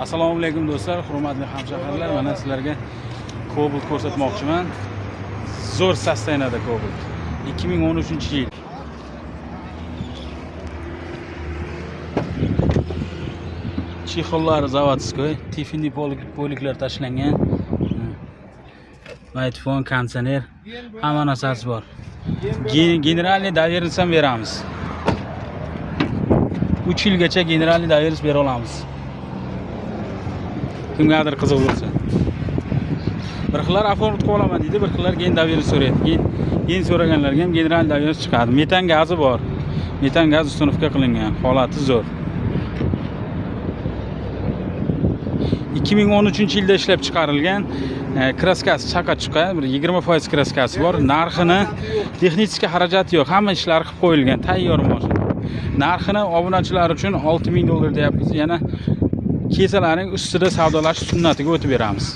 Assalomu alaykum do'stlar, hurmatli hamshaharlar. Mana sizlarga Cobalt ko'rsatmoqchiman. Zo'r sostenada Cobalt. 2013-yil. Chexollari zavodskoy, Tiffany poliklar tashlangan. Maytfon, konditsioner, hamma narsasi bor. Generalniy doверенность ham beramiz. 3 yilgacha generalniy doверенность bera olamiz. Kimgadir qiziq bo'lsa. Bir xillar oformit qilib olaman deydi, bir xillar gen doверенность so'raydi. Gen so'raganlarga ham generalniy doверенность chiqadi. Metan gazi bor. Metan gaz ustunovka qilingan, holati zo'r. 2013-yilda ishlab chiqarilgan kraskasi chaqachuqa, bir 20% kraskasi bor. Narxini texnik xarajati yo'q, hamma ishlari qilib qo'yilgan, tayyor mashina. Narxini obunachilar uchun $6000 deyapmiz. Yana kesalaring ustida savdolash sunnatiga o'tib beramiz.